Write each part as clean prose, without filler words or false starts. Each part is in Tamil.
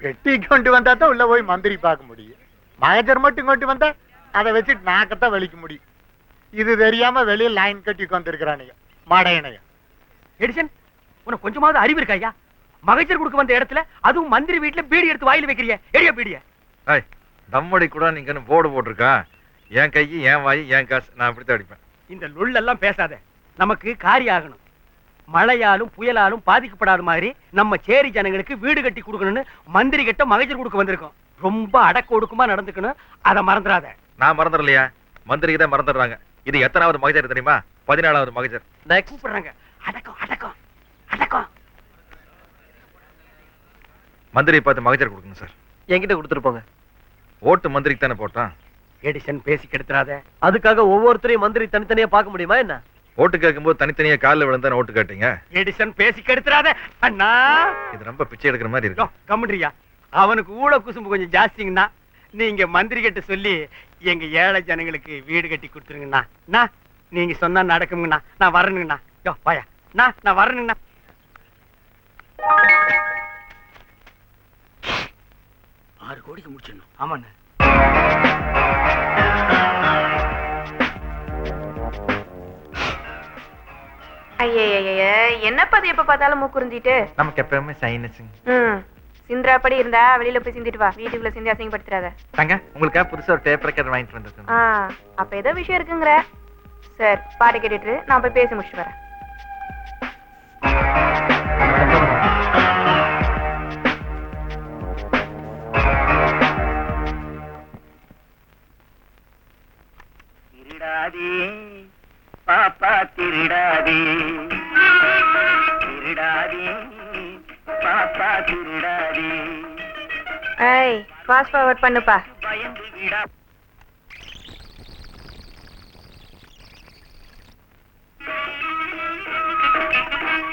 பெட்டி கொண்டு வந்தா தான் உள்ள போய் மந்திரி பார்க்க முடியும். மகஜர் மட்டும் கொண்டு வந்தா அதை வச்சுட்டு நாக்கத்தான் வலிக்க முடியும். இது தெரியாம வெளியே லைன் கட்டி கொண்டிருக்கிறானுங்க மாடையனைய. எடிசன், உனக்கு கொஞ்சமாவது அறிவு இருக்கா ஐயா? மகஜர் கொடுக்க வந்த இடத்துல அதுவும் மந்திரி வீட்டுல பீடி எடுத்து வாயில வைக்கிறிய? எடியா பீடிய. தம்மடி கூட நீங்க போர்டு போட்டிருக்கா, என் கை என் வாய் என் காசு, நான் இப்படித்தான் அடிப்பேன். இந்த லொல்லெல்லாம் பேசாத, நமக்கு காரியம் ஆகணும். மழையாலும் புயலாலும் பாதிக்கப்படாத மாதிரி நம்ம சேரி ஜனங்களுக்கு வீடு கட்டி கொடுக்கணும்னு மந்திரி கிட்ட மகஜர் கொடுக்க வந்திருக்கோம். ரொம்ப அடக்க ஒடுக்கமா நடந்துக்கணும், அதை மறந்துடாத. நான் மறந்துடலையா? மந்திரிக்கு தான் மறந்துடுறாங்க. இது எத்தனாவது மகஜர் தெரியுமா? 14வது மகஜர். கூப்பிடுறாங்க. அடக்கம் அடக்கம் அடக்கம். மந்திரி பார்த்து மகஜர் கொடுக்கணும் சார். என்கிட்ட கொடுத்துருப்போங்க. ஓட்டு மந்திரிக்கு தானே போட்டான். எடிசன் பேசி கெடுத்துறாத. அதுக்காக ஒவ்வொருத்தரையும் மந்திரி தனித்தனியா பார்க்க முடியுமா என்ன? ஓட்டு கேட்கும்போது தனித்தனியா காலில் விழுந்தானே ஓட்டு கேட்டீங்க. எடிசன் பேசி கெடுத்துறாத அண்ணா. இது ரொம்ப பிச்சை எடுக்கிற மாதிரி இருக்கு. கம்முன்றியா, அவனுக்கு ஊழ குசும்பு கொஞ்சம் ஜாஸ்திங்கண்ணா. நீங்க மந்திரி கிட்ட சொல்லி எங்க ஏழை ஜனங்களுக்கு வீடு கட்டி கொடுத்துருங்கண்ணா. நீங்க சொன்னா நடக்குங்கண்ணா. நான் வரணுங்கண்ணா. யோ பாயா, நான் வரணுங்கண்ணா. $6 கோடிக்கு முடிச்சிடணும். ஆமாண்ணா. ஐய என்னப்பா அது எப்ப பார்த்தாலும் மூக்குறிஞ்சிட்டு? நமக்கு எப்பவுமே சைனஸ். சிந்திராப்படி இருந்தா வெளியில போய் சிந்திட்டு வா, வீட்டுக்குள்ள சிந்தி அசிங்கப்படுத்துறாத. தங்க, உங்களுக்காக புதுசா ஒரு டேப் ரெக்கார்டர் வாங்கிட்டு வந்திருக்கேன். அப்ப ஏதோ விஷயம் இருக்குங்கிற. சார் பாட்டு கேட்டுட்டு நான் போய் பேசி முடிச்சுட்டு வரேன். திருடாதே பாப்பா திருடாதே, திருடாதே பாப்பா திருடாதே. ஏய் ஃபாஸ்ட் ஃபார்வர்ட் பண்ணுப்பா. பயந்து விடா.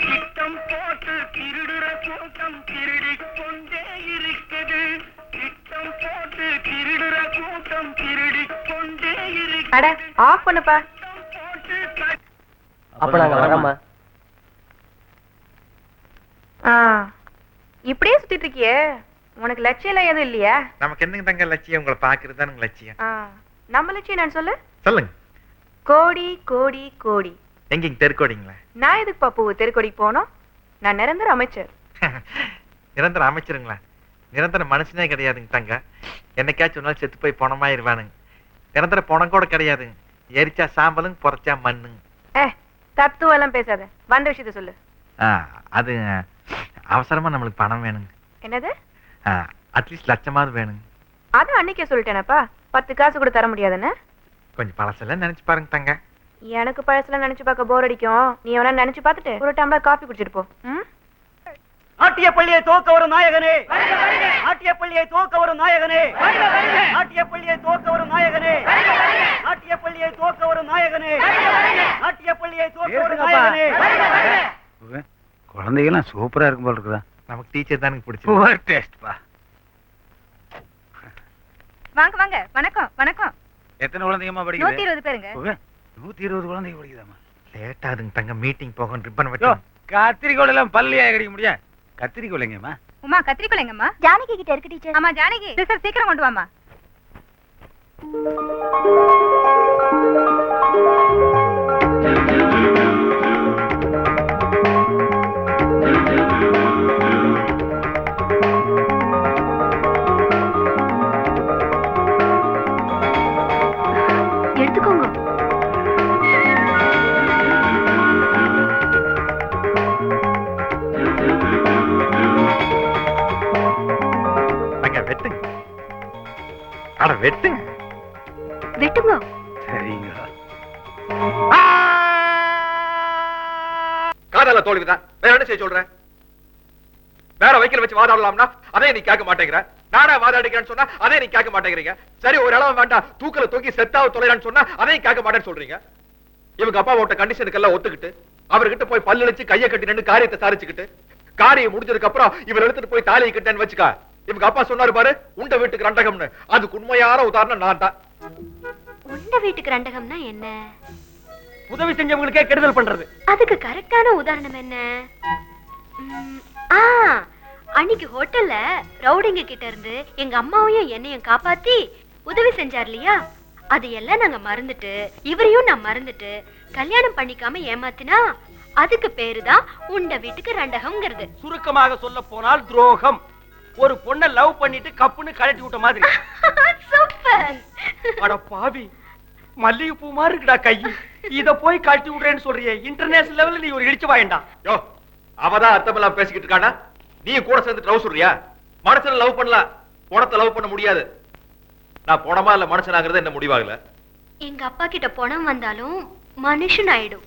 திட்டம் போட்டு திருடுற கூட்டம் திருடிக் கொண்டே இருக்குது. திட்டம் போட்டு திருடுற கூட்டம் திருடிக் கொண்டே இருக்குது. அட ஆஃப் பண்ணுப்பா. அப்ப நாங்க வரமா? இப்படியே சுத்திட்டு இருக்கியே, உனக்கு லட்சியம் எல்லாம் எதுவும் இல்லையா? நமக்கு என்னங்க தங்க லட்சியம்? உங்களை பாக்குறது தான் லட்சியம். நம்ம லட்சியம் நான் சொல்லு. சொல்லுங்க. கோடி கோடி கோடி. எங்க தெருக்கோடிங்களா? நான் எதுக்கு பாப்பு தெருக்கோடிக்கு போனோம்? நான் நிரந்தர அமைச்சர். நிரந்தர அமைச்சருங்களா? நிரந்தர மனுஷனே கிடையாதுங்க தங்க. என்னைக்காச்சும் ஒரு நாள் செத்து போய் பணமாயிருவானுங்க. நிரந்தர பணம் கூட கிடையாதுங்க. எரிச்சா சாம்பலுங்க, பொறைச்சா மண்ணுங்க. தத்துவம் எல்லாம் பேசாத, வந்த விஷயத்த சொல்லு. அது அவசரமா நம்மளுக்கு பணம் வேணுங்க. என்னது? அட்லீஸ்ட் லட்சமாவது வேணுங்க. அது அன்னைக்கே சொல்லிட்டேனப்பா, 10 காசு கூட தர முடியாதுன்னு. கொஞ்சம் பழசெல்லாம் நினைச்சு பாருங்க தங்க. எனக்கு பழசெல்லாம் நினைச்சு பார்க்க போர் அடிக்கும். நீ வேணா நினைச்சு பார்த்துட்டு ஒரு டம்ளர் காஃபி குடிச்சிட்டு போ. ஆட்டிய பள்ளியை தோக்க வரும் நாயகனே, ஆட்டிய பள்ளியை தோக்க வரும் நாயகனே, ஆட்டிய பள்ளியை தோக்க வரும் நாயகனே, ஆட்டிய பள்ளியை தோக்க வரும் நாயகனே, ஆட்டிய பள்ளியை தோக்க வரும் நாயகனே. குழந்தைகள்லாம் சூப்பரா இருக்கும் போல இருக்குதா? நமக்கு டீச்சர் தானுங்க பிடிச்சி. டேஸ்ட்பா. வாங்க வாங்க. வணக்கம் வணக்கம். எத்தனை குழந்தைங்கம்மா படிக்குது? 120 பேருங்க. 120 குழந்தைங்க படிக்குதாமா? லேட் ஆகுதுங்க தங்க. மீட்டிங் போகணும். ரிப்பன் வெட்டி. கத்திரிக்கோள் எல்லாம் பல்லியா கிடைக்க முடியா? கத்திரிக்கோளைங்கம்மா. உமா கத்திரிக்கோளைங்கம்மா. ஜானகி கிட்ட இருக்கு டீச்சர். ஆமா ஜானகி. சார் சீக்கிரம் கொண்டு வாமா. எடுத்துக்கோங்க. வெட்டுங்க. அட வெட்டுங்க. வெட்டுங்க. சரிங்க. காதால தோல்விதான். வேற என்ன செய்ய சொல்றேன்? வேற வைக்கல வச்சு வாதாடலாம்னா அதே நீ கேட்க மாட்டேங்கிற. நானே வாதாடிக்கிறேன்னு சொன்னா அதே நீ கேட்க மாட்டேங்கிறீங்க. சரி ஒரு அளவு வேண்டாம், தூக்கல தூக்கி செத்தாவது தொலைறான்னு சொன்னா அதையும் கேட்க மாட்டேன்னு சொல்றீங்க. இவங்க அப்பா ஓட்ட கண்டிஷனுக்கெல்லாம் ஒத்துக்கிட்டு அவர்கிட்ட போய் பல்லு அடிச்சு கையை கட்டி நின்று காரியத்தை சாரிச்சுக்கிட்டு காரியம் முடிஞ்சதுக்கு அப்புறம் இவர் எடுத்துட்டு போய் தாலியை கட்டேன்னு வச்சுக்கா. இவங்க அப்பா சொன்னாரு பாரு, உண்ட வீட்டுக்கு ரண்டகம்னு. அதுக்கு உண்மையான உதாரணம் நான் தான். உண்ட வீட்டுக்கு ரண்டகம்னா என்ன? உதவி செஞ்சவங்களுக்கே கெடுதல் பண்றது. அதுக்கு கரெக்டான உதாரணம் என்ன? அன்னைக்கு ஹோட்டல்ல ரவுடிங்க கிட்ட இருந்து எங்க அம்மாவையும் என்னையும் காப்பாத்தி உதவி செஞ்சார் இல்லையா, அது எல்லாம் நாங்க மறந்துட்டு இவரையும் நான் மறந்துட்டு கல்யாணம் பண்ணிக்காம ஏமாத்தினா அதுக்கு பேருதான் உண்ட வீட்டுக்கு ரெண்டகம்ங்கிறது. சுருக்கமாக சொல்ல போனால் துரோகம். ஒரு பொண்ணை லவ் பண்ணிட்டு கப்புன்னு கழட்டி விட்ட மாதிரி. சூப்பர். அட பாவி, மல்லிகை பூ மாதிரி இருக்குடா கை. இத போய் கழட்டி விடுறேன்னு சொல்றியே, இன்டர்நேஷனல் லெவல்ல நீ ஒரு இடிச்சு வாயண்டா. யோ, அவதான் அர்த்தமெல்லாம் பேசிக்கிட்டு இருக்கானா? நீ கூட சேர்ந்து லவ் சொல்றியா? மனுஷனை லவ் பண்ணலாம், பணத்தை லவ் பண்ண முடியாது. நான் பணமா இல்ல மனுஷனாகிறது என்ன முடிவாகல. எங்க அப்பா கிட்ட பணம் வந்தாலும் மனுஷன் ஆயிடும்.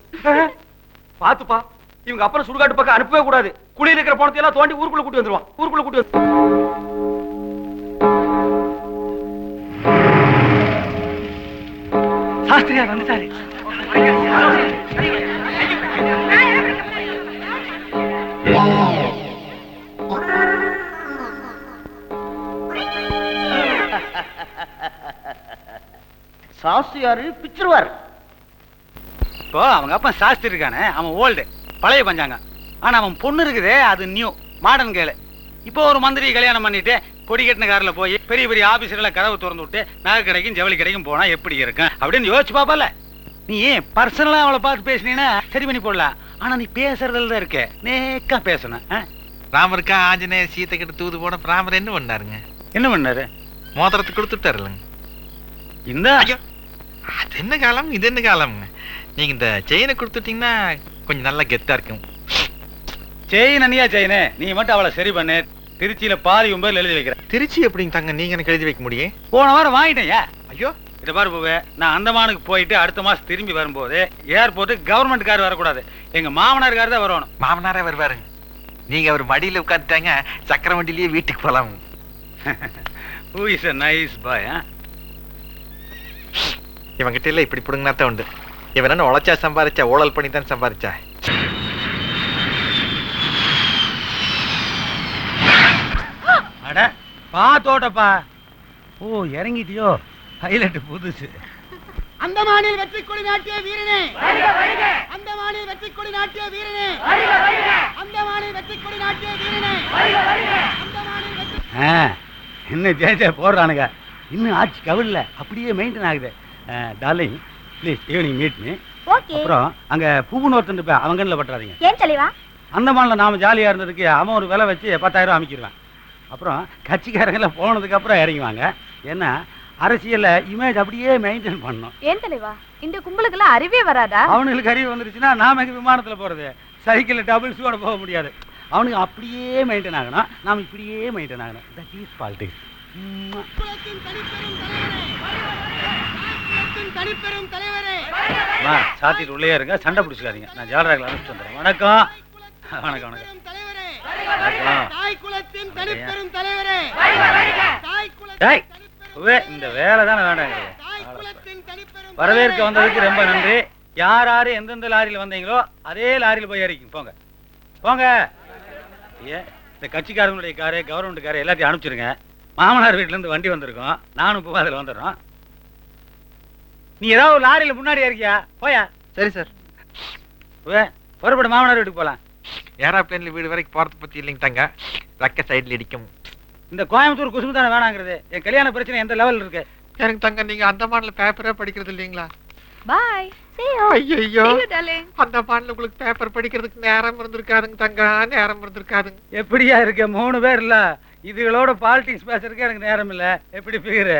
பாத்துப்பா, இவங்க அப்புறம் சுடுகாட்டு பக்கம் அனுப்பவே கூடாது. குளியில் இருக்கிற பணத்தை எல்லாம் தோண்டி ஊருக்குள்ள கூட்டி வந்துருவான். ஊருக்குள்ள கூட்டி சாஸ்திரியார் வந்துட்டாரு. சாஸ்திரியாரு பிச்சிருவார். இப்போ அவங்க அப்பா சாஸ்திரி இருக்கானே, அவன் ஓல்டு பழைய பஞ்சாங்க. ஆனா அவன் பொண்ணு இருக்குதே, அது நியூ மாடர்ன் கேளு. இப்போ ஒரு மந்திரி கல்யாணம் பண்ணிட்டு கொடி கட்டின கார்ல போய் பெரிய பெரிய ஆபீசர்ல கதவு திறந்து விட்டு நகை கடைக்கும் ஜவுளி கடைக்கும் போனா எப்படி இருக்கும் அப்படின்னு யோசிச்சு பாப்பல. நீ பர்சனலா அவளை பார்த்து பேசினீன்னா சரி பண்ணி போடலாம். ஆனா நீ பேசுறதுல தான் இருக்க, நேக்கா பேசணும். ராமருக்கா ஆஞ்சநேயர் சீத்தை கிட்ட தூது போன ராமர் என்ன பண்ணாருங்க? என்ன பண்ணாரு? மோதிரத்தை கொடுத்துட்டாருலங்க. இந்த அது என்ன காலம், இது என்ன காலம்ங்க? நீங்க இந்த செயினை கொடுத்துட்டீங்கன்னா கொஞ்சம் நல்லா கெத்தா இருக்கும். செயின் அண்ணியா செயினு, நீ மட்டும் அவளை சரி பண்ணு. திருச்சியில பாதி 9 எழுதி வைக்கிறேன். திருச்சி எப்படிங்க தாங்க நீங்க எனக்கு எழுதி வைக்க முடியும்? போன வாரம் வாங்கிட்டேன். ஐயோ, இதை பாரு பூவே, நான் அந்தமானுக்கு போயிட்டு அடுத்த மாசம் திரும்பி வரும்போது ஏர்போர்ட்டு கவர்மெண்ட் கார் வரக்கூடாது, எங்க மாமனார் கார் தான் வரணும். மாமனாரே வருவாருங்க. நீங்க அவர் மடியில உட்காந்துட்டாங்க, சக்கர வண்டியிலேயே வீட்டுக்கு போலாம். Who is a nice boy, இவங்கிட்ட இல்ல இப்படி பிடுங்கினா தான் உண்டு. இவன் என்ன உழைச்சா சம்பாதிச்சா, ஊழல் பண்ணி தான் சம்பாதிச்சா. அட பாத்தோட்டப்பா. ஓ, இறங்கிட்டியோ? ஹைலைட் புதுசு. அந்தமானில் வெற்றி கொடி நாட்டிய வீரனே, அந்தமானில் வெற்றி கொடி நாட்டிய வீரனே, அந்தமானில் வெற்றி கொடி நாட்டிய வீரனே, அந்தமானில் வெற்றி. இன்னும் ஜெய போடுறானுங்க. இன்னும் ஆட்சி கவில்ல அப்படியே மெயின்டைன் ஆகுது. Darling please evening meet me. அப்புறம் அங்க பூவுன்னு ஒருத்தன் இருப்பேன், அவங்க கண்ணில் பட்டுறாதீங்க. ஏன் தலைவா? அந்தமான்ல நாம ஜாலியா இருந்ததுக்கு அவன் ஒரு விலை வச்சு 10,000 அமைக்கிடுவேன். அப்புறம் கட்சிக்காரங்கெல்லாம் போனதுக்கு அப்புறம் இறங்குவாங்க. ஏன்னா அரசியல்ல இமேஜ் அப்படியே மெயின்டைன் பண்ணணும். ஏன் தலைவா, இந்த கும்பலுக்கெல்லாம் அறிவே வராதா? அவனுக்கு அறிவு வந்துருச்சுன்னா நாம விமானத்துல போறது, சைக்கிள் டபுள்ஸோட போக முடியாது. அவனுக்கு அப்படியே மெயின்டைன் ஆகணும், நாம இப்படியே மெயின்டைன் ஆகணும். That is politics. சாத்திட்டு உள்ளே இருங்க, சண்டை பிடிச்சிக்காதீங்க. நான் ஜாலராக்கள் அனுப்பிச்சு வந்துடுறேன். வணக்கம் வணக்கம் வணக்கம். இந்த வேலை தானே வேண்டாங்கிறது. வரவேற்க வந்ததுக்கு ரொம்ப நன்றி. யார் யாரு எந்தெந்த லாரியில் வந்தீங்களோ அதே லாரியில் போய் இறக்கிங்க. போங்க போங்க. இந்த கட்சிக்காரங்களுடைய காரு, கவர்மெண்ட் காரு எல்லாத்தையும் அனுப்பிச்சிருங்க. மாமனார் வீட்டுல இருந்து வண்டி வந்திருக்கோம், நானும் இப்போ அதில் வந்துடுறோம். நீ ஏதாவது லாரியில் முன்னாடி இருக்கியா? போயா. சரி சார். புறப்பட மாமனார் வீட்டுக்கு போலாம். ஏரோப்ளேன்ல வீடு வரைக்கும் போறது பத்தி இல்லைங்க தாங்க, ரெக்க சைடுல இடிக்கும். இந்த கோயம்புத்தூர் குசும்பு தானே வேணாங்கிறது. என் கல்யாண பிரச்சனை எந்த லெவல் இருக்கு? எனக்கு தங்க நீங்க அந்தமான்ல பேப்பரே படிக்கிறது இல்லீங்களா? Bye. See you. ஐயோ, See you, darling. அந்தமான்ல உங்களுக்கு பேப்பர் படிக்கிறதுக்கு நேரம் இருந்திருக்காதுங்க தங்க, நேரம் இருந்திருக்காதுங்க. எப்படியா இருக்க? 3 பேர் இல்ல, இதுகளோட பாலிடிக்ஸ் பேசுறதுக்கு எனக்கு நேரம் இல்ல. எப்படி பிகிரு?